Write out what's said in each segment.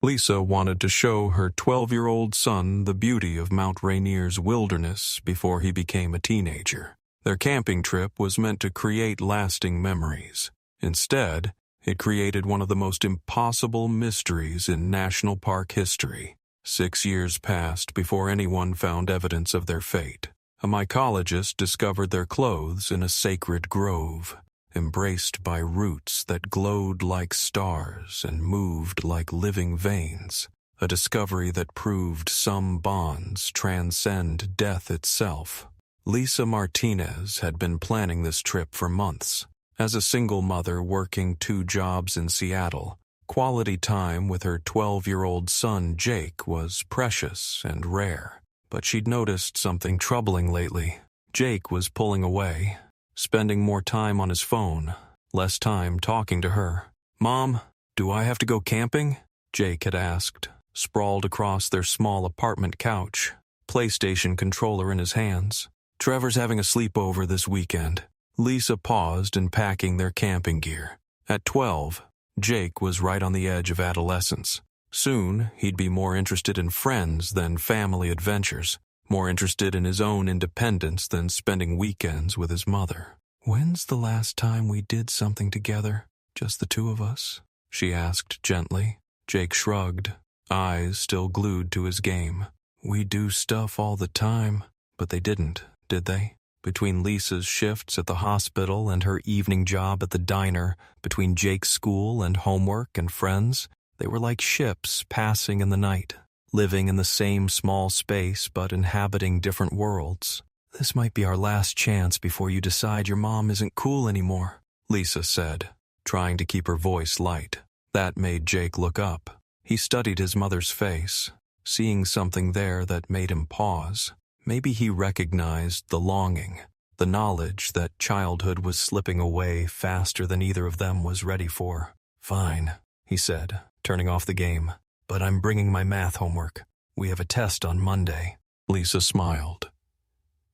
Lisa wanted to show her 12-year-old son the beauty of Mount Rainier's wilderness before he became a teenager. Their camping trip was meant to create lasting memories. Instead, it created one of the most impossible mysteries in national park history. 6 years passed before anyone found evidence of their fate. A mycologist discovered their clothes in a sacred grove, embraced by roots that glowed like stars and moved like living veins, a discovery that proved some bonds transcend death itself. Lisa Martinez had been planning this trip for months. As a single mother working 2 jobs in Seattle, quality time with her 12-year-old son Jake was precious and rare. But she'd noticed something troubling lately. Jake was pulling away, spending more time on his phone, less time talking to her. "Mom, do I have to go camping?" Jake had asked, sprawled across their small apartment couch, PlayStation controller in his hands. "Trevor's having a sleepover this weekend." Lisa paused in packing their camping gear. At 12, Jake was right on the edge of adolescence. Soon, he'd be more interested in friends than family adventures, more interested in his own independence than spending weekends with his mother. "When's the last time we did something together, just the 2 of us?" she asked gently. Jake shrugged, eyes still glued to his game. "We do stuff all the time." But they didn't, did they? Between Lisa's shifts at the hospital and her evening job at the diner, between Jake's school and homework and friends, they were like ships passing in the night, living in the same small space but inhabiting different worlds. "This might be our last chance before you decide your mom isn't cool anymore," Lisa said, trying to keep her voice light. That made Jake look up. He studied his mother's face, seeing something there that made him pause. Maybe he recognized the longing, the knowledge that childhood was slipping away faster than either of them was ready for. "Fine," he said, turning off the game. "But I'm bringing my math homework. We have a test on Monday." Lisa smiled.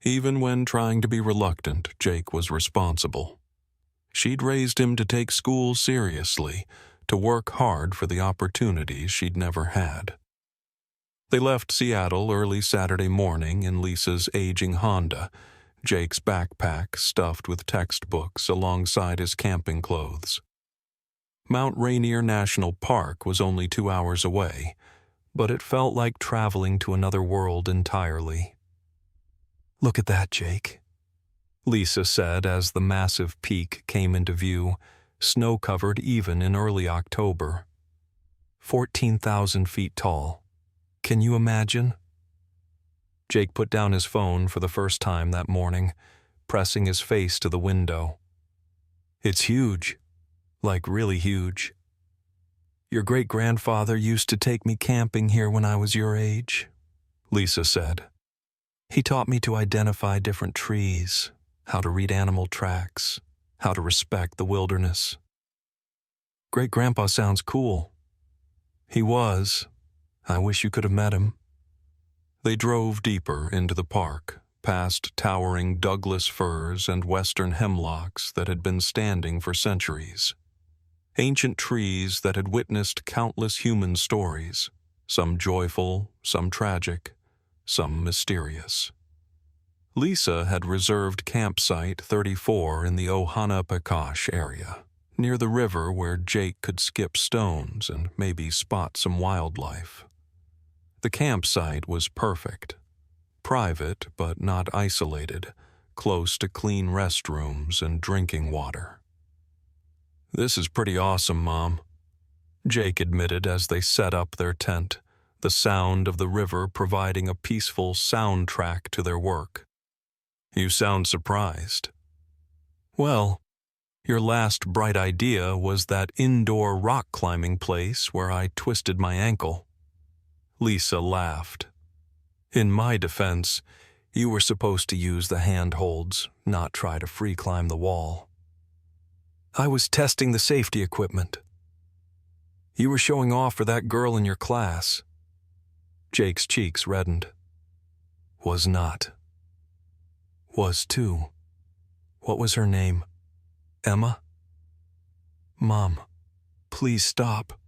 Even when trying to be reluctant, Jake was responsible. She'd raised him to take school seriously, to work hard for the opportunities she'd never had. They left Seattle early Saturday morning in Lisa's aging Honda, Jake's backpack stuffed with textbooks alongside his camping clothes. Mount Rainier National Park was only 2 hours away, but it felt like traveling to another world entirely. "Look at that, Jake," Lisa said as the massive peak came into view, snow-covered even in early October. 14,000 feet tall. Can you imagine? Jake put down his phone for the first time that morning, pressing his face to the window. "It's huge. Like really huge. Your great-grandfather used to take me camping here when I was your age," Lisa said. "He taught me to identify different trees, how to read animal tracks, how to respect the wilderness." "Great-grandpa sounds cool." "He was. I wish you could have met him." They drove deeper into the park, past towering Douglas firs and western hemlocks that had been standing for centuries. Ancient trees that had witnessed countless human stories, some joyful, some tragic, some mysterious. Lisa had reserved campsite 34 in the Ohanapecosh area, near the river where Jake could skip stones and maybe spot some wildlife. The campsite was perfect. Private but not isolated, close to clean restrooms and drinking water. "This is pretty awesome, Mom," Jake admitted as they set up their tent, the sound of the river providing a peaceful soundtrack to their work. "You sound surprised." "Well, your last bright idea was that indoor rock climbing place where I twisted my ankle." Lisa laughed. "In my defense, you were supposed to use the handholds, not try to free climb the wall." "I was testing the safety equipment." "You were showing off for that girl in your class." Jake's cheeks reddened. "Was not." "Was too. What was her name? Emma?" "Mom, please stop."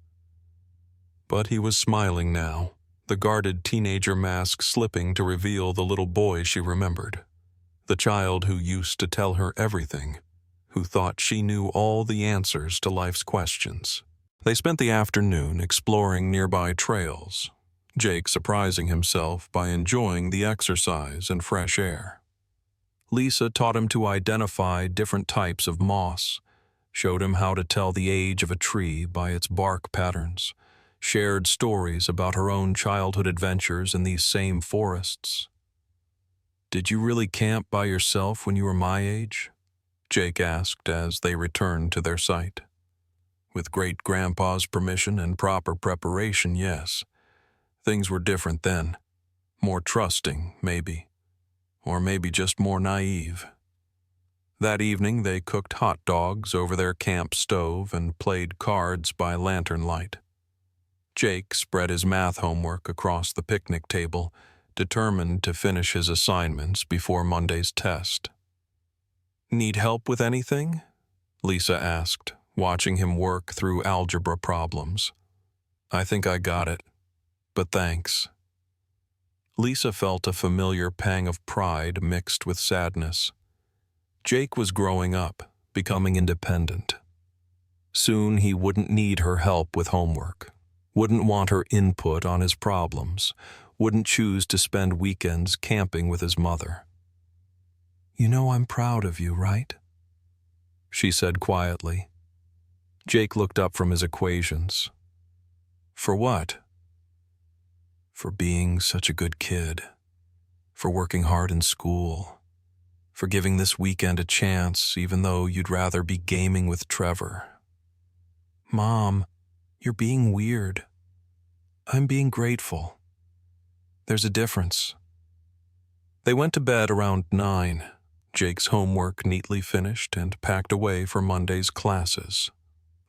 But he was smiling now, the guarded teenager mask slipping to reveal the little boy she remembered. The child who used to tell her everything, who thought she knew all the answers to life's questions. They spent the afternoon exploring nearby trails, Jake surprising himself by enjoying the exercise and fresh air. Lisa taught him to identify different types of moss, showed him how to tell the age of a tree by its bark patterns, shared stories about her own childhood adventures in these same forests. "Did you really camp by yourself when you were my age?" Jake asked as they returned to their site. "With great-grandpa's permission and proper preparation, yes. Things were different then. More trusting, maybe. Or maybe just more naive." That evening they cooked hot dogs over their camp stove and played cards by lantern light. Jake spread his math homework across the picnic table, determined to finish his assignments before Monday's test. "Need help with anything?" Lisa asked, watching him work through algebra problems. "I think I got it, but thanks." Lisa felt a familiar pang of pride mixed with sadness. Jake was growing up, becoming independent. Soon he wouldn't need her help with homework, wouldn't want her input on his problems, wouldn't choose to spend weekends camping with his mother. "You know I'm proud of you, right?" she said quietly. Jake looked up from his equations. "For what?" "For being such a good kid. For working hard in school. For giving this weekend a chance even though you'd rather be gaming with Trevor." "Mom, you're being weird. I'm being grateful. There's a difference." They went to bed around 9, Jake's homework neatly finished and packed away for Monday's classes.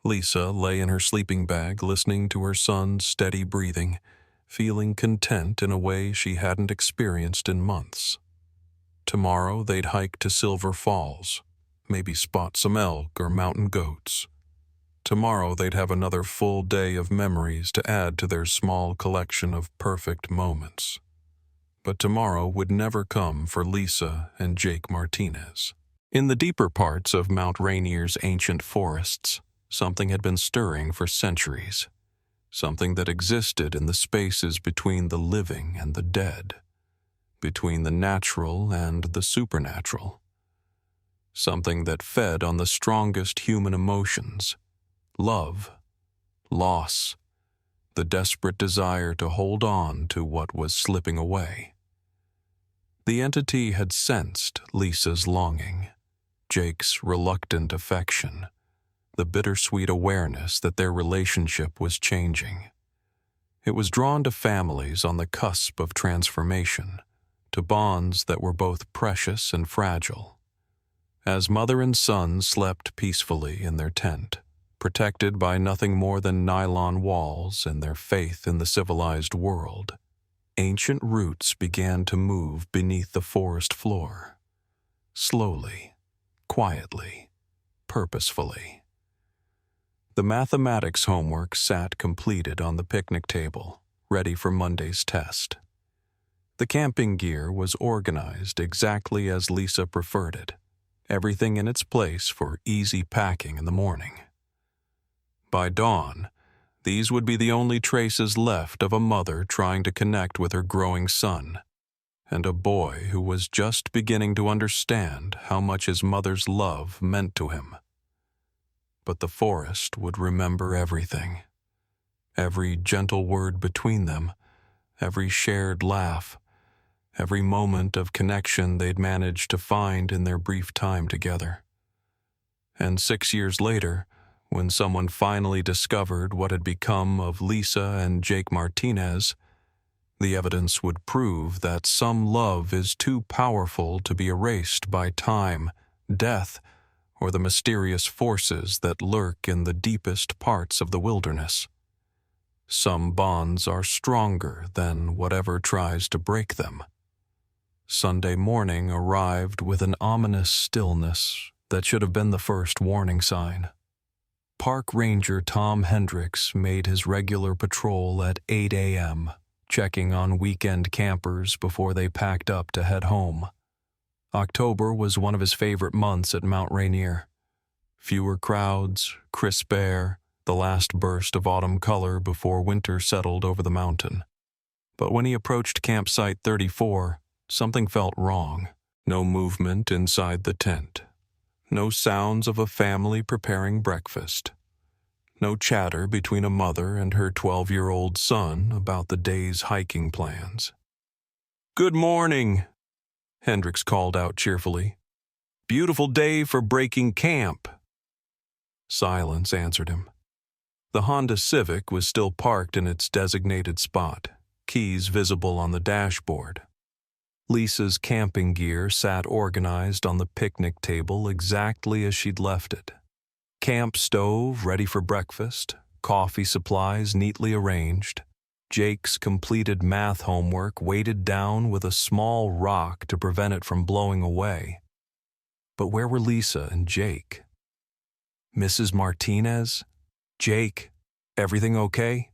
Lisa lay in her sleeping bag listening to her son's steady breathing, feeling content in a way she hadn't experienced in months. Tomorrow they'd hike to Silver Falls, maybe spot some elk or mountain goats. Tomorrow they'd have another full day of memories to add to their small collection of perfect moments. But tomorrow would never come for Lisa and Jake Martinez. In the deeper parts of Mount Rainier's ancient forests, something had been stirring for centuries. Something that existed in the spaces between the living and the dead, between the natural and the supernatural. Something that fed on the strongest human emotions: love, loss, the desperate desire to hold on to what was slipping away. The entity had sensed Lisa's longing, Jake's reluctant affection, the bittersweet awareness that their relationship was changing. It was drawn to families on the cusp of transformation, to bonds that were both precious and fragile. As mother and son slept peacefully in their tent, protected by nothing more than nylon walls and their faith in the civilized world, ancient roots began to move beneath the forest floor. Slowly, quietly, purposefully. The mathematics homework sat completed on the picnic table, ready for Monday's test. The camping gear was organized exactly as Lisa preferred it, everything in its place for easy packing in the morning. By dawn, these would be the only traces left of a mother trying to connect with her growing son, and a boy who was just beginning to understand how much his mother's love meant to him. But the forest would remember everything. Every gentle word between them, every shared laugh, every moment of connection they'd managed to find in their brief time together. And 6 years later, when someone finally discovered what had become of Lisa and Jake Martinez, the evidence would prove that some love is too powerful to be erased by time, death, or the mysterious forces that lurk in the deepest parts of the wilderness. Some bonds are stronger than whatever tries to break them. Sunday morning arrived with an ominous stillness that should have been the first warning sign. Park Ranger Tom Hendricks made his regular patrol at 8 a.m., checking on weekend campers before they packed up to head home. October was one of his favorite months at Mount Rainier. Fewer crowds, crisp air, the last burst of autumn color before winter settled over the mountain. But when he approached Campsite 34, something felt wrong. No movement inside the tent. No sounds of a family preparing breakfast. No chatter between a mother and her 12-year-old son about the day's hiking plans. "Good morning," Hendricks called out cheerfully. "Beautiful day for breaking camp." Silence answered him. The Honda Civic was still parked in its designated spot, keys visible on the dashboard. Lisa's camping gear sat organized on the picnic table exactly as she'd left it. Camp stove ready for breakfast, coffee supplies neatly arranged. Jake's completed math homework weighted down with a small rock to prevent it from blowing away. But where were Lisa and Jake? Mrs. Martinez? Jake, everything okay?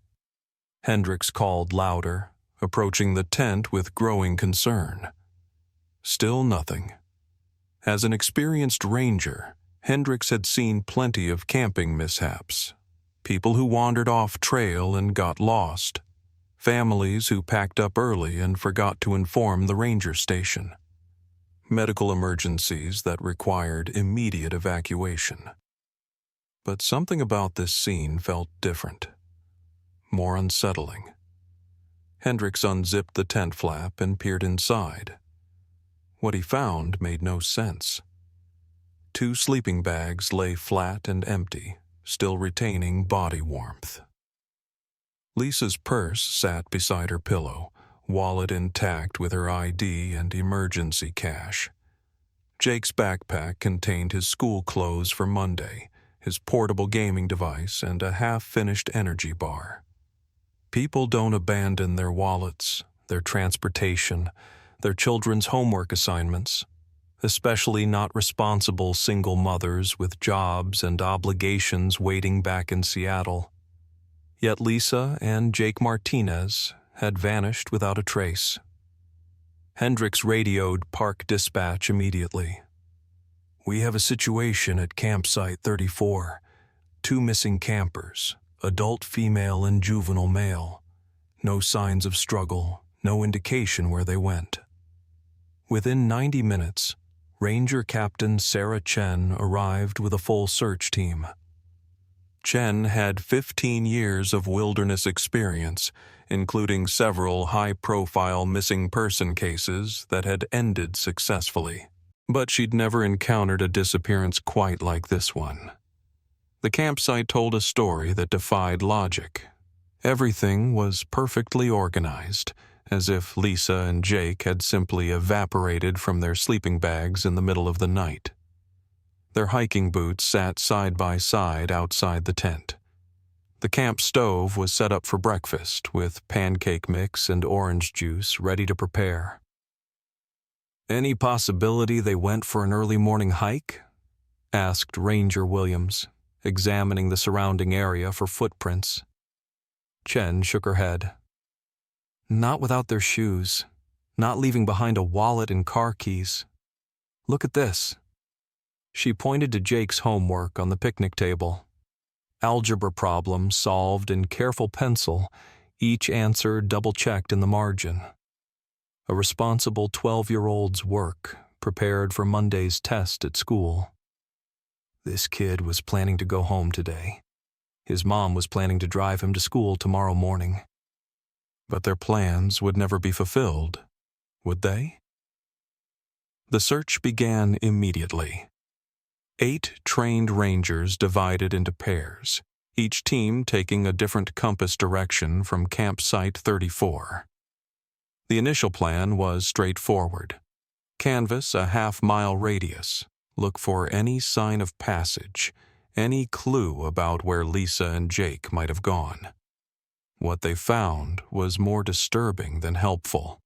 Hendricks called louder, approaching the tent with growing concern. Still nothing. As an experienced ranger, Hendricks had seen plenty of camping mishaps. People who wandered off trail and got lost. Families who packed up early and forgot to inform the ranger station. Medical emergencies that required immediate evacuation. But something about this scene felt different. More unsettling. Hendricks unzipped the tent flap and peered inside. What he found made no sense. 2 sleeping bags lay flat and empty, still retaining body warmth. Lisa's purse sat beside her pillow, wallet intact with her ID and emergency cash. Jake's backpack contained his school clothes for Monday, his portable gaming device, and a half-finished energy bar. People don't abandon their wallets, their transportation, their children's homework assignments, especially not responsible single mothers with jobs and obligations waiting back in Seattle. Yet Lisa and Jake Martinez had vanished without a trace. Hendricks radioed Park Dispatch immediately. "We have a situation at Campsite 34. 2 missing campers, adult female and juvenile male. No signs of struggle, no indication where they went." Within 90 minutes, Ranger Captain Sarah Chen arrived with a full search team. Chen had 15 years of wilderness experience, including several high-profile missing person cases that had ended successfully. But she'd never encountered a disappearance quite like this one. The campsite told a story that defied logic. Everything was perfectly organized, as if Lisa and Jake had simply evaporated from their sleeping bags in the middle of the night. Their hiking boots sat side by side outside the tent. The camp stove was set up for breakfast, with pancake mix and orange juice ready to prepare. "Any possibility they went for an early morning hike?" asked Ranger Williams, examining the surrounding area for footprints. Chen shook her head. "Not without their shoes, not leaving behind a wallet and car keys. Look at this." She pointed to Jake's homework on the picnic table. Algebra problems solved in careful pencil, each answer double-checked in the margin. A responsible 12-year-old's work, prepared for Monday's test at school. This kid was planning to go home today. His mom was planning to drive him to school tomorrow morning. But their plans would never be fulfilled, would they? The search began immediately. 8 trained rangers divided into pairs, each team taking a different compass direction from Campsite 34. The initial plan was straightforward. Canvass a half-mile radius, look for any sign of passage, any clue about where Lisa and Jake might have gone. What they found was more disturbing than helpful.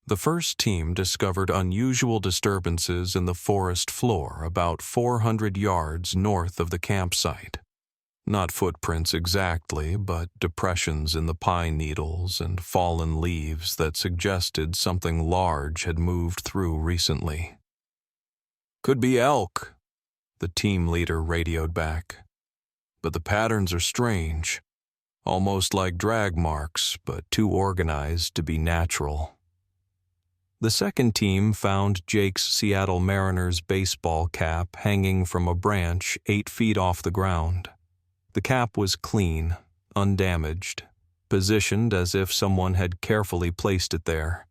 The first team discovered unusual disturbances in the forest floor about 400 yards north of the campsite. Not footprints exactly, but depressions in the pine needles and fallen leaves that suggested something large had moved through recently. "Could be elk," the team leader radioed back. "But the patterns are strange, almost like drag marks, but too organized to be natural." The second team found Jake's Seattle Mariners baseball cap hanging from a branch 8 feet off the ground. The cap was clean, undamaged, positioned as if someone had carefully placed it there.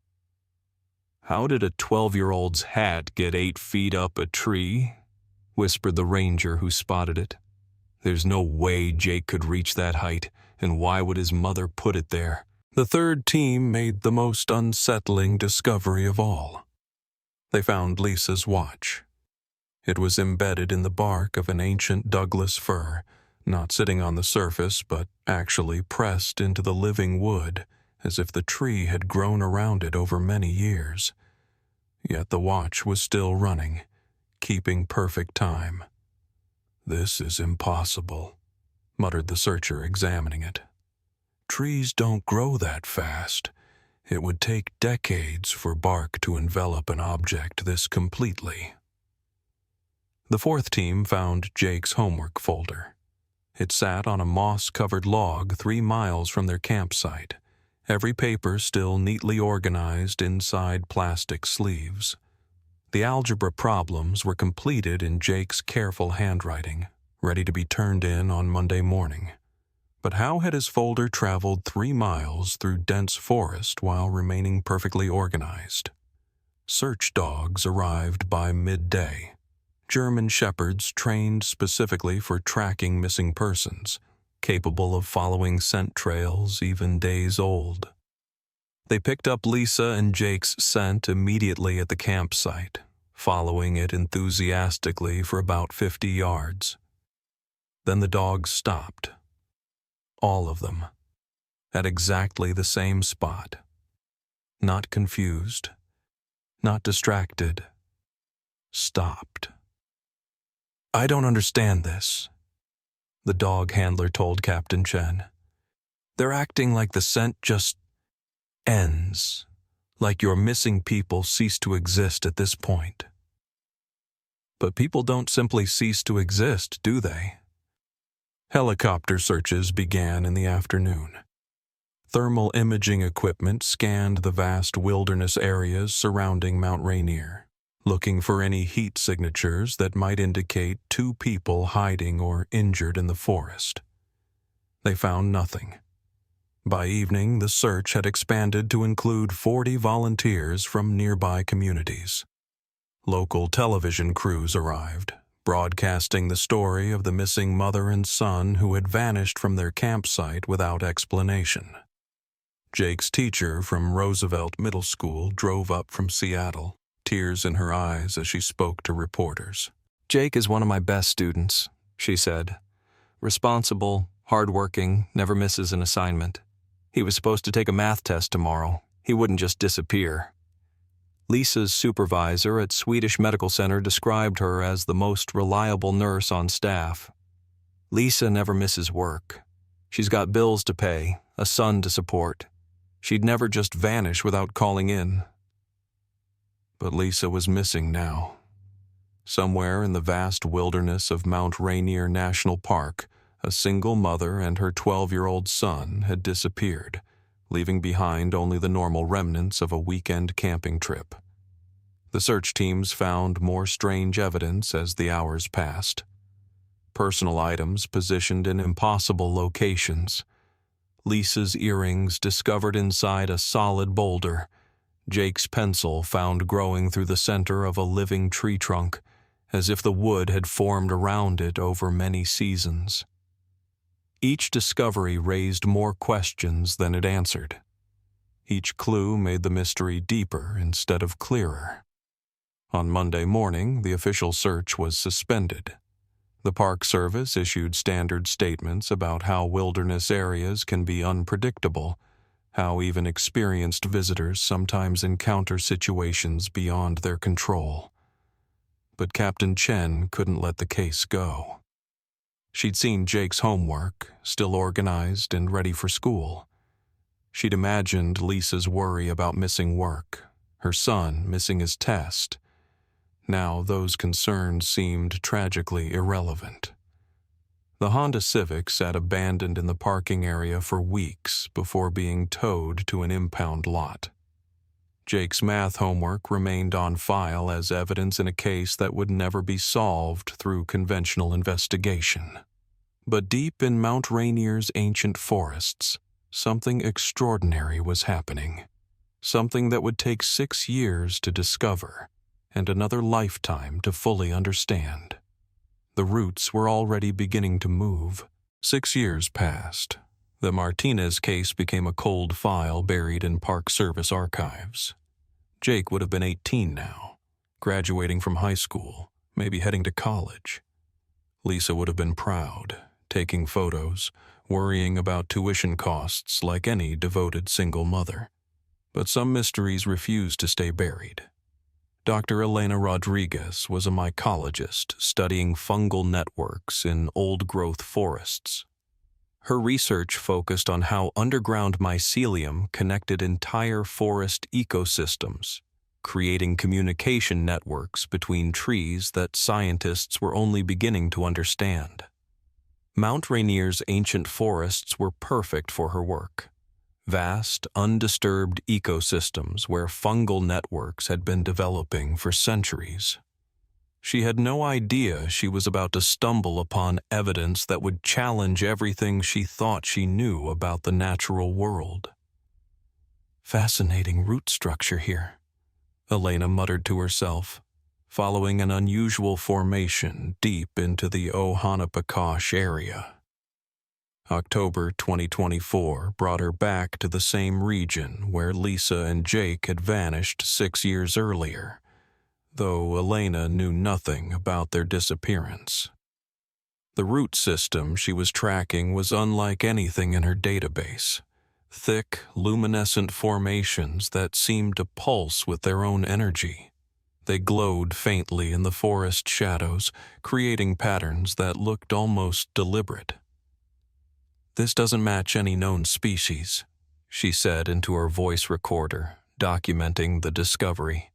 "How did a 12-year-old's hat get 8 feet up a tree?" whispered the ranger who spotted it. "There's no way Jake could reach that height, and why would his mother put it there?" The third team made the most unsettling discovery of all. They found Lisa's watch. It was embedded in the bark of an ancient Douglas fir, not sitting on the surface, but actually pressed into the living wood, as if the tree had grown around it over many years. Yet the watch was still running, keeping perfect time. "This is impossible," muttered the searcher, examining it. "Trees don't grow that fast. It would take decades for bark to envelop an object this completely." The fourth team found Jake's homework folder. It sat on a moss-covered log 3 miles from their campsite, every paper still neatly organized inside plastic sleeves. The algebra problems were completed in Jake's careful handwriting, ready to be turned in on Monday morning. But how had his folder traveled 3 miles through dense forest while remaining perfectly organized? Search dogs arrived by midday. German shepherds trained specifically for tracking missing persons, capable of following scent trails even days old. They picked up Lisa and Jake's scent immediately at the campsite, following it enthusiastically for about 50 yards. Then the dogs stopped. All of them, at exactly the same spot. Not confused, not distracted, stopped. "I don't understand this," the dog handler told Captain Chen. "They're acting like the scent just ends, like your missing people cease to exist at this point." But people don't simply cease to exist, do they? Helicopter searches began in the afternoon. Thermal imaging equipment scanned the vast wilderness areas surrounding Mount Rainier, looking for any heat signatures that might indicate 2 people hiding or injured in the forest. They found nothing. By evening, the search had expanded to include 40 volunteers from nearby communities. Local television crews arrived, broadcasting the story of the missing mother and son who had vanished from their campsite without explanation. Jake's teacher from Roosevelt Middle School drove up from Seattle, tears in her eyes as she spoke to reporters. "Jake is one of my best students," she said. "Responsible, hardworking, never misses an assignment. He was supposed to take a math test tomorrow. He wouldn't just disappear." Lisa's supervisor at Swedish Medical Center described her as the most reliable nurse on staff. "Lisa never misses work. She's got bills to pay, a son to support. She'd never just vanish without calling in." But Lisa was missing now. Somewhere in the vast wilderness of Mount Rainier National Park, a single mother and her 12-year-old son had disappeared, leaving behind only the normal remnants of a weekend camping trip. The search teams found more strange evidence as the hours passed. Personal items positioned in impossible locations. Lisa's earrings discovered inside a solid boulder. Jake's pencil found growing through the center of a living tree trunk, as if the wood had formed around it over many seasons. Each discovery raised more questions than it answered. Each clue made the mystery deeper instead of clearer. On Monday morning, the official search was suspended. The Park Service issued standard statements about how wilderness areas can be unpredictable, how even experienced visitors sometimes encounter situations beyond their control. But Captain Chen couldn't let the case go. She'd seen Jake's homework, still organized and ready for school. She'd imagined Lisa's worry about missing work, her son missing his test. Now those concerns seemed tragically irrelevant. The Honda Civic sat abandoned in the parking area for weeks before being towed to an impound lot. Jake's math homework remained on file as evidence in a case that would never be solved through conventional investigation. But deep in Mount Rainier's ancient forests, something extraordinary was happening. Something that would take 6 years to discover and another lifetime to fully understand. The roots were already beginning to move. 6 years passed. The Martinez case became a cold file buried in Park Service archives. Jake would have been 18 now, graduating from high school, maybe heading to college. Lisa would have been proud, taking photos, worrying about tuition costs like any devoted single mother. But some mysteries refused to stay buried. Dr. Elena Rodriguez was a mycologist studying fungal networks in old-growth forests. Her research focused on how underground mycelium connected entire forest ecosystems, creating communication networks between trees that scientists were only beginning to understand. Mount Rainier's ancient forests were perfect for her work. Vast, undisturbed ecosystems where fungal networks had been developing for centuries. She had no idea she was about to stumble upon evidence that would challenge everything she thought she knew about the natural world. Fascinating root structure here, Elena muttered to herself, following an unusual formation deep into the Ohanapecosh area. October 2024 brought her back to the same region where Lisa and Jake had vanished 6 years earlier, though Elena knew nothing about their disappearance. The root system she was tracking was unlike anything in her database. Thick, luminescent formations that seemed to pulse with their own energy. They glowed faintly in the forest shadows, creating patterns that looked almost deliberate. "This doesn't match any known species," she said into her voice recorder, documenting the discovery.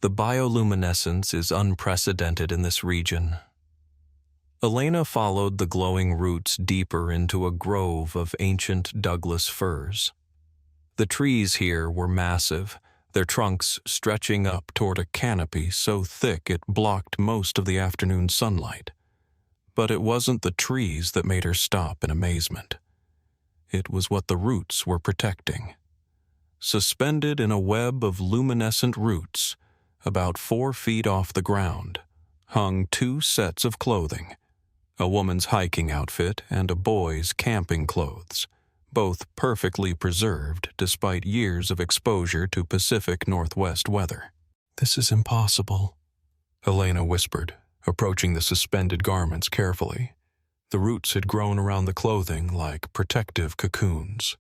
"The bioluminescence is unprecedented in this region." Elena followed the glowing roots deeper into a grove of ancient Douglas firs. The trees here were massive, their trunks stretching up toward a canopy so thick it blocked most of the afternoon sunlight. But it wasn't the trees that made her stop in amazement. It was what the roots were protecting. Suspended in a web of luminescent roots, about 4 feet off the ground, hung 2 sets of clothing, a woman's hiking outfit and a boy's camping clothes, both perfectly preserved despite years of exposure to Pacific Northwest weather. "This is impossible," Elena whispered, approaching the suspended garments carefully. The roots had grown around the clothing like protective cocoons.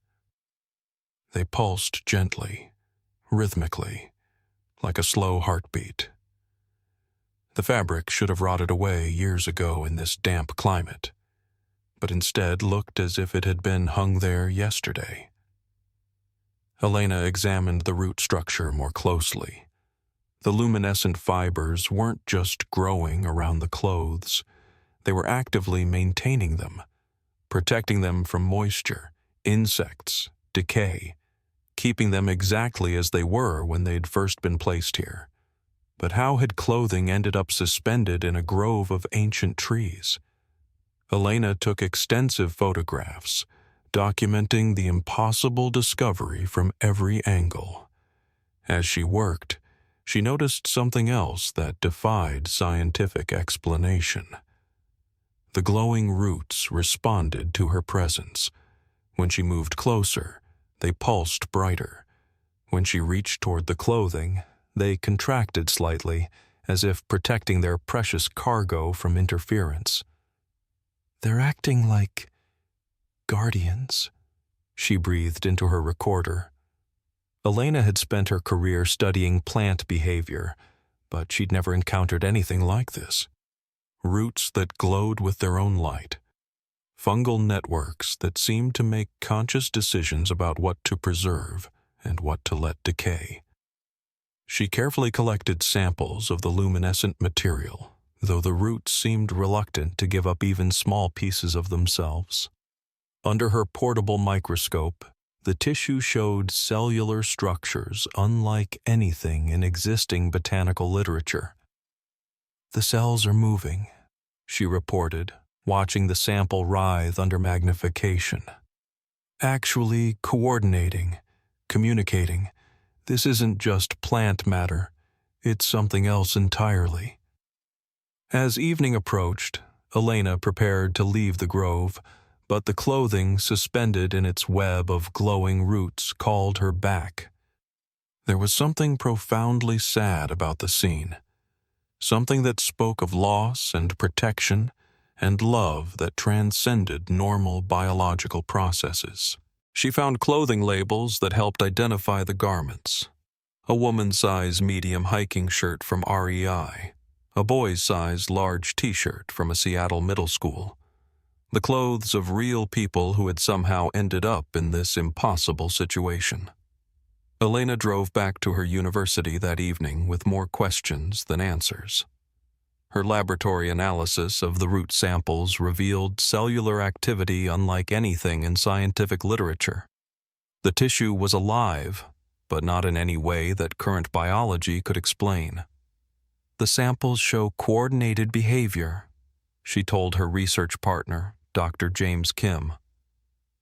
They pulsed gently, rhythmically, like a slow heartbeat. The fabric should have rotted away years ago in this damp climate, but instead looked as if it had been hung there yesterday. Elena examined the root structure more closely. The luminescent fibers weren't just growing around the clothes. They were actively maintaining them, protecting them from moisture, insects, decay, keeping them exactly as they were when they'd first been placed here. But how had clothing ended up suspended in a grove of ancient trees? Elena took extensive photographs, documenting the impossible discovery from every angle. As she worked, she noticed something else that defied scientific explanation. The glowing roots responded to her presence. When she moved closer, they pulsed brighter. When she reached toward the clothing, they contracted slightly, as if protecting their precious cargo from interference. "They're acting like guardians," She breathed into her recorder. Elena had spent her career studying plant behavior, but she'd never encountered anything like this. Roots that glowed with their own light. Fungal networks that seemed to make conscious decisions about what to preserve and what to let decay. She carefully collected samples of the luminescent material, though the roots seemed reluctant to give up even small pieces of themselves. Under her portable microscope, the tissue showed cellular structures unlike anything in existing botanical literature. "The cells are moving," she reported, watching the sample writhe under magnification. "Actually coordinating, communicating. This isn't just plant matter. It's something else entirely." As evening approached, Elena prepared to leave the grove, but the clothing suspended in its web of glowing roots called her back. There was something profoundly sad about the scene, something that spoke of loss and protection and love that transcended normal biological processes. She found clothing labels that helped identify the garments. A woman's-size medium hiking shirt from REI, a boy's-size large t-shirt from a Seattle middle school. The clothes of real people who had somehow ended up in this impossible situation. Elena drove back to her university that evening with more questions than answers. Her laboratory analysis of the root samples revealed cellular activity unlike anything in scientific literature. The tissue was alive, but not in any way that current biology could explain. "The samples show coordinated behavior," she told her research partner, Dr. James Kim.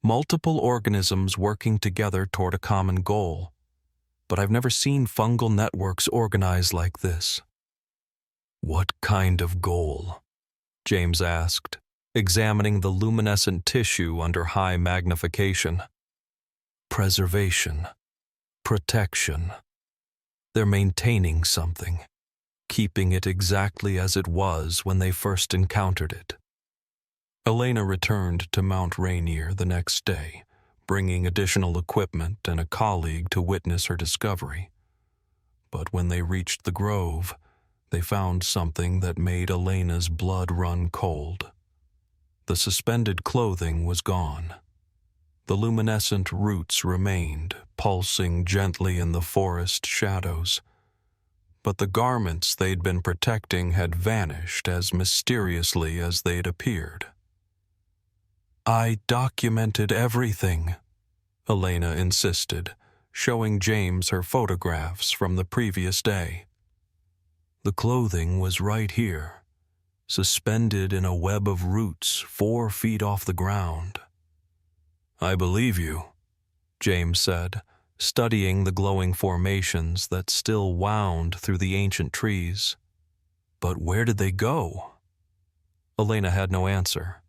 "Multiple organisms working together toward a common goal. But I've never seen fungal networks organized like this." "What kind of goal?" James asked, examining the luminescent tissue under high magnification. "Preservation. Protection. They're maintaining something, keeping it exactly as it was when they first encountered it." Elena returned to Mount Rainier the next day, bringing additional equipment and a colleague to witness her discovery. But when they reached the grove, they found something that made Elena's blood run cold. The suspended clothing was gone. The luminescent roots remained, pulsing gently in the forest shadows. But the garments they'd been protecting had vanished as mysteriously as they'd appeared. "I documented everything," Elena insisted, showing James her photographs from the previous day. "The clothing was right here, suspended in a web of roots 4 feet off the ground." "I believe you," James said, studying the glowing formations that still wound through the ancient trees. "But where did they go?" Elena had no answer.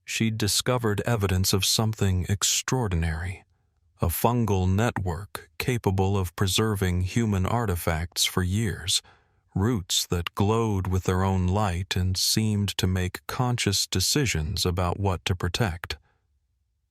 She'd discovered evidence of something extraordinary, a fungal network capable of preserving human artifacts for years, roots that glowed with their own light and seemed to make conscious decisions about what to protect.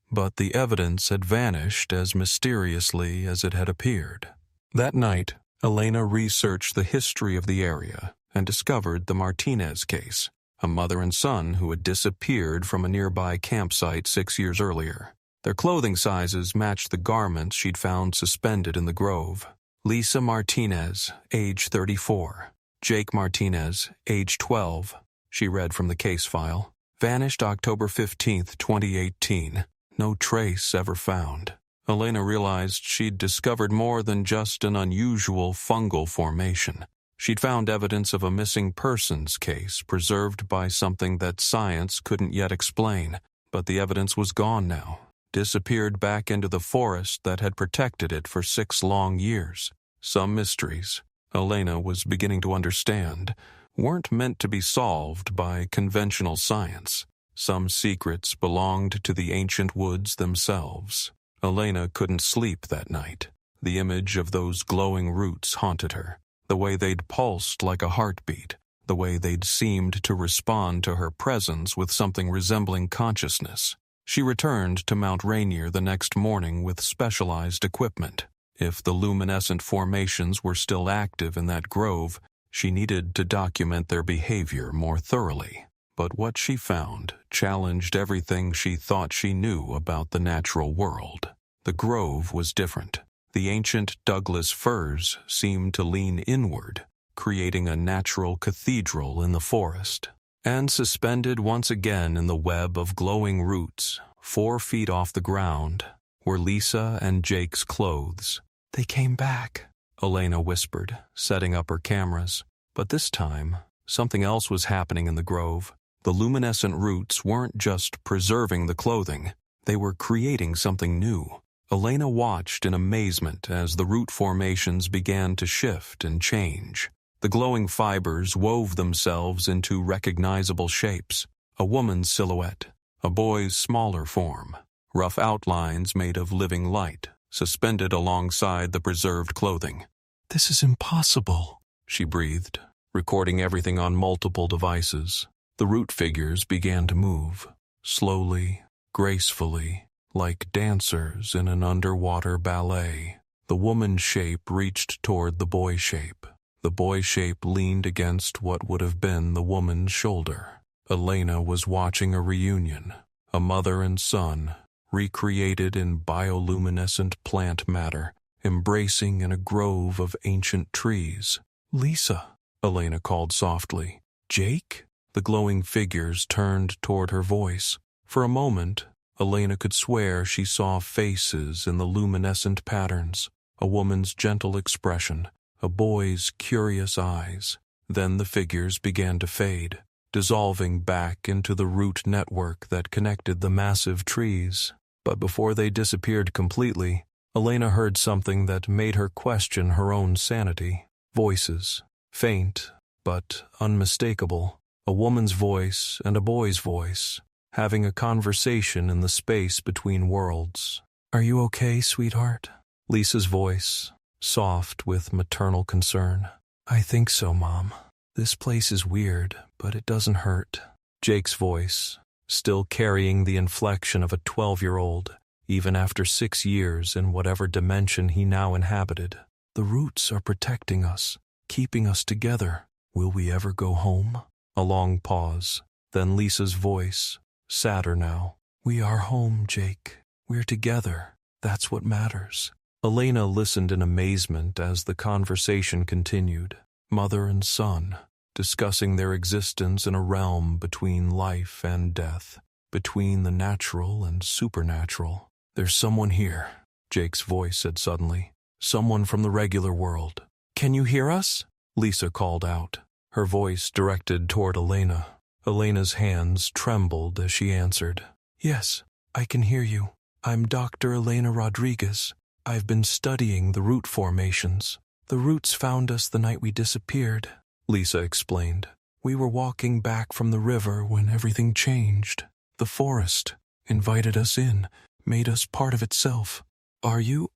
But the evidence had vanished as mysteriously as it had appeared. That night, Elena researched the history of the area and discovered the Martinez case, a mother and son who had disappeared from a nearby campsite 6 years earlier. Their clothing sizes matched the garments she'd found suspended in the grove. Lisa Martinez, age 34. Jake Martinez, age 12, she read from the case file. Vanished October 15, 2018. No trace ever found. Elena realized she'd discovered more than just an unusual fungal formation. She'd found evidence of a missing persons case preserved by something that science couldn't yet explain, but the evidence was gone now, disappeared back into the forest that had protected it for 6 long years. Some mysteries, Elena was beginning to understand, weren't meant to be solved by conventional science. Some secrets belonged to the ancient woods themselves. Elena couldn't sleep that night. The image of those glowing roots haunted her. The way they'd pulsed like a heartbeat, the way they'd seemed to respond to her presence with something resembling consciousness. She returned to Mount Rainier the next morning with specialized equipment. If the luminescent formations were still active in that grove, she needed to document their behavior more thoroughly. But what she found challenged everything she thought she knew about the natural world. The grove was different. The ancient Douglas firs seemed to lean inward, creating a natural cathedral in the forest. And suspended once again in the web of glowing roots, 4 feet off the ground, were Lisa and Jake's clothes. "They came back," Elena whispered, setting up her cameras. But this time, something else was happening in the grove. The luminescent roots weren't just preserving the clothing, they were creating something new. Elena watched in amazement as the root formations began to shift and change. The glowing fibers wove themselves into recognizable shapes: a woman's silhouette, a boy's smaller form, rough outlines made of living light, suspended alongside the preserved clothing. "This is impossible," she breathed, recording everything on multiple devices. The root figures began to move, slowly, gracefully, like dancers in an underwater ballet. The woman's shape reached toward the boy shape. The boy shape leaned against what would have been the woman's shoulder. Elena was watching a reunion, a mother and son, recreated in bioluminescent plant matter, embracing in a grove of ancient trees. "Lisa," Elena called softly. "Jake?" The glowing figures turned toward her voice. For a moment, Elena could swear she saw faces in the luminescent patterns, a woman's gentle expression, a boy's curious eyes. Then the figures began to fade, dissolving back into the root network that connected the massive trees. But before they disappeared completely, Elena heard something that made her question her own sanity. Voices, faint but unmistakable. A woman's voice and a boy's voice, having a conversation in the space between worlds. "Are you okay, sweetheart?" Lisa's voice, soft with maternal concern. "I think so, Mom. This place is weird, but it doesn't hurt." Jake's voice, still carrying the inflection of a 12-year-old, even after 6 years in whatever dimension he now inhabited. "The roots are protecting us, keeping us together. Will we ever go home?" A long pause, then Lisa's voice, sadder now. "We are home, Jake. We're together. That's what matters." Elena listened in amazement as the conversation continued. Mother and son, discussing their existence in a realm between life and death, between the natural and supernatural. "There's someone here," Jake's voice said suddenly. "Someone from the regular world." "Can you hear us?" Lisa called out, her voice directed toward Elena. Elena's hands trembled as she answered. "Yes, I can hear you. I'm Dr. Elena Rodriguez. I've been studying the root formations. The roots found us the night we disappeared," Lisa explained. "We were walking back from the river when everything changed. The forest invited us in, made us part of itself." Are you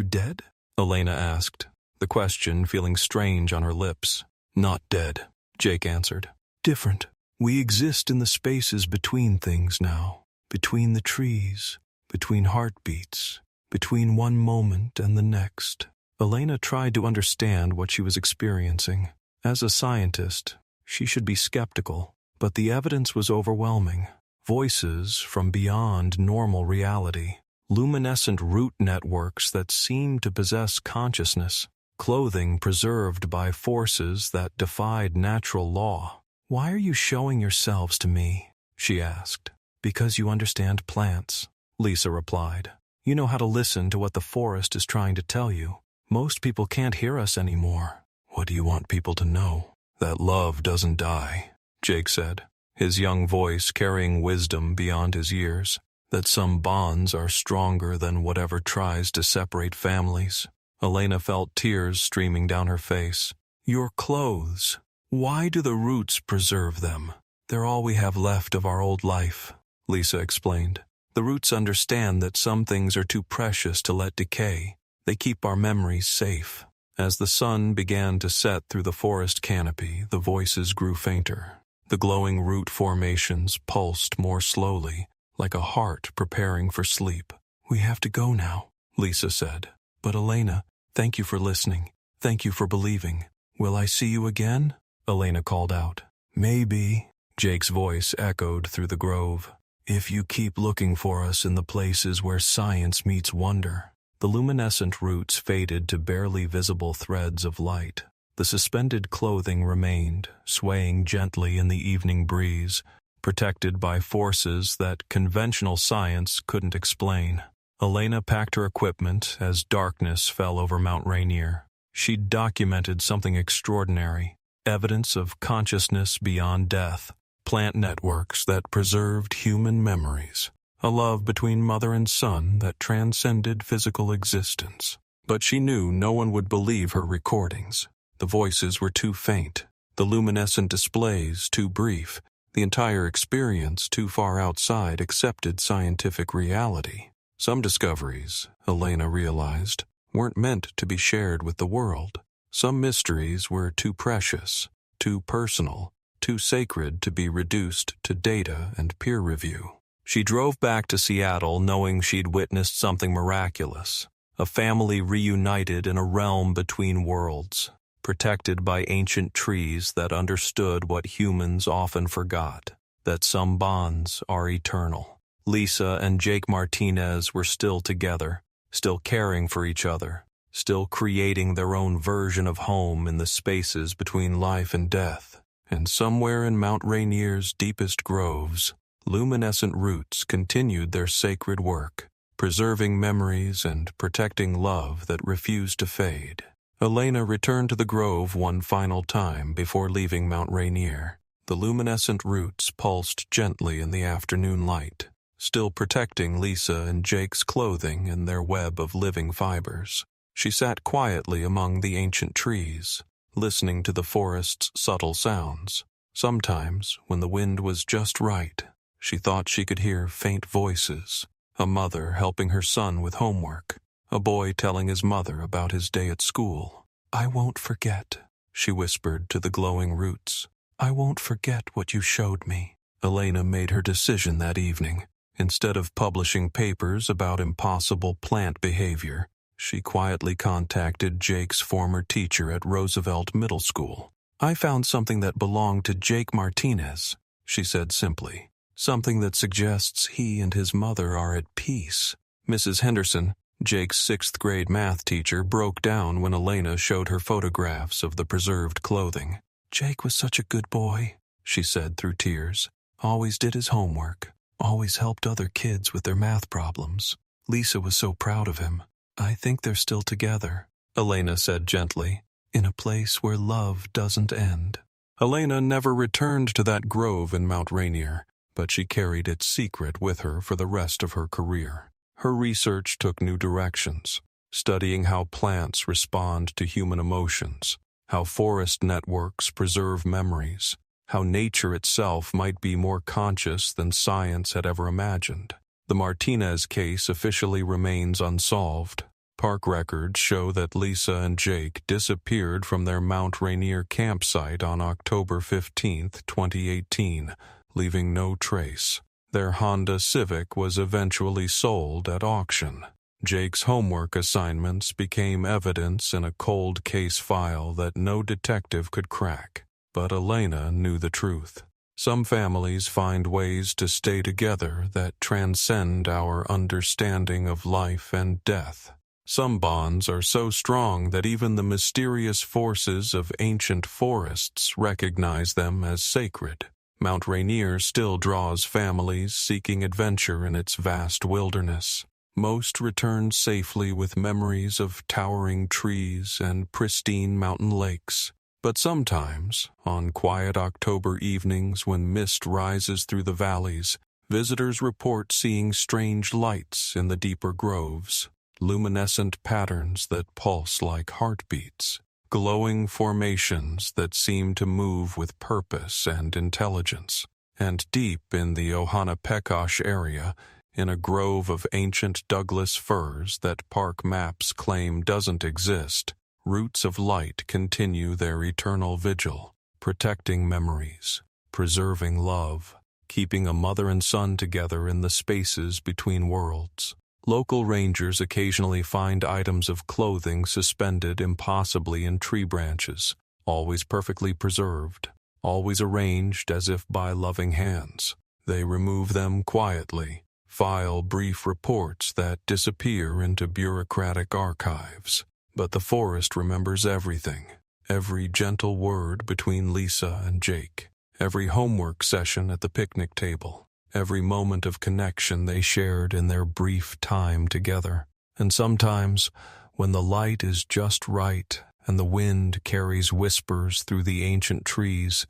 dead?" Elena asked, the question feeling strange on her lips. "Not dead," Jake answered. "Different. We exist in the spaces between things now, between the trees, between heartbeats, between one moment and the next." Elena tried to understand what she was experiencing. As a scientist, she should be skeptical, but the evidence was overwhelming. Voices from beyond normal reality, luminescent root networks that seemed to possess consciousness, clothing preserved by forces that defied natural law. "Why are you showing yourselves to me?" she asked. "Because you understand plants," Lisa replied. "You know how to listen to what the forest is trying to tell you. Most people can't hear us anymore." "What do you want people to know?" "That love doesn't die," Jake said, his young voice carrying wisdom beyond his years. "That some bonds are stronger than whatever tries to separate families." Elena felt tears streaming down her face. "Your clothes. Why do the roots preserve them?" "They're all we have left of our old life," Lisa explained. "The roots understand that some things are too precious to let decay. They keep our memories safe." As the sun began to set through the forest canopy, the voices grew fainter. The glowing root formations pulsed more slowly, like a heart preparing for sleep. "We have to go now," Lisa said. "But Elena, thank you for listening. Thank you for believing. Will I see you again?" Elena called out. "Maybe," Jake's voice echoed through the grove. "If you keep looking for us in the places where science meets wonder." The luminescent roots faded to barely visible threads of light. The suspended clothing remained, swaying gently in the evening breeze, protected by forces that conventional science couldn't explain. Elena packed her equipment as darkness fell over Mount Rainier. She'd documented something extraordinary, evidence of consciousness beyond death, plant networks that preserved human memories, a love between mother and son that transcended physical existence. But she knew no one would believe her recordings. The voices were too faint, the luminescent displays too brief, the entire experience too far outside accepted scientific reality. Some discoveries, Elena realized, weren't meant to be shared with the world. Some mysteries were too precious, too personal, too sacred to be reduced to data and peer review. She drove back to Seattle knowing she'd witnessed something miraculous, a family reunited in a realm between worlds, protected by ancient trees that understood what humans often forgot, that some bonds are eternal. Lisa and Jake Martinez were still together, still caring for each other, still creating their own version of home in the spaces between life and death. And somewhere in Mount Rainier's deepest groves, luminescent roots continued their sacred work, preserving memories and protecting love that refused to fade. Elena returned to the grove one final time before leaving Mount Rainier. The luminescent roots pulsed gently in the afternoon light, still protecting Lisa and Jake's clothing in their web of living fibers. She sat quietly among the ancient trees, listening to the forest's subtle sounds. Sometimes, when the wind was just right, she thought she could hear faint voices, a mother helping her son with homework, a boy telling his mother about his day at school. "I won't forget," she whispered to the glowing roots. "I won't forget what you showed me." Elena made her decision that evening. Instead of publishing papers about impossible plant behavior, she quietly contacted Jake's former teacher at Roosevelt Middle School. "I found something that belonged to Jake Martinez," she said simply. "Something that suggests he and his mother are at peace." Mrs. Henderson, Jake's 6th grade math teacher, broke down when Elena showed her photographs of the preserved clothing. "Jake was such a good boy," she said through tears. "Always did his homework, always helped other kids with their math problems. Lisa was so proud of him. I think they're still together," Elena said gently, "in a place where love doesn't end." Elena never returned to that grove in Mount Rainier, but she carried its secret with her for the rest of her career. Her research took new directions, studying how plants respond to human emotions, how forest networks preserve memories, how nature itself might be more conscious than science had ever imagined. The Martinez case officially remains unsolved. Park records show that Lisa and Jake disappeared from their Mount Rainier campsite on October 15, 2018, leaving no trace. Their Honda Civic was eventually sold at auction. Jake's homework assignments became evidence in a cold case file that no detective could crack. But Elena knew the truth. Some families find ways to stay together that transcend our understanding of life and death. Some bonds are so strong that even the mysterious forces of ancient forests recognize them as sacred. Mount Rainier still draws families seeking adventure in its vast wilderness. Most return safely with memories of towering trees and pristine mountain lakes. But sometimes, on quiet October evenings when mist rises through the valleys, visitors report seeing strange lights in the deeper groves, luminescent patterns that pulse like heartbeats, glowing formations that seem to move with purpose and intelligence. And deep in the Ohanapecosh area, in a grove of ancient Douglas firs that park maps claim doesn't exist, roots of light continue their eternal vigil, protecting memories, preserving love, keeping a mother and son together in the spaces between worlds. Local rangers occasionally find items of clothing suspended impossibly in tree branches, always perfectly preserved, always arranged as if by loving hands. They remove them quietly, file brief reports that disappear into bureaucratic archives. But the forest remembers everything, every gentle word between Lisa and Jake, every homework session at the picnic table, every moment of connection they shared in their brief time together. And sometimes, when the light is just right and the wind carries whispers through the ancient trees,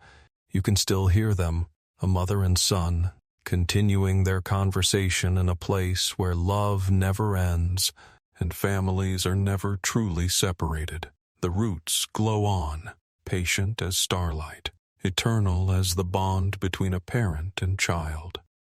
you can still hear them, a mother and son, continuing their conversation in a place where love never ends and families are never truly separated. The roots glow on, patient as starlight, eternal as the bond between a parent and child.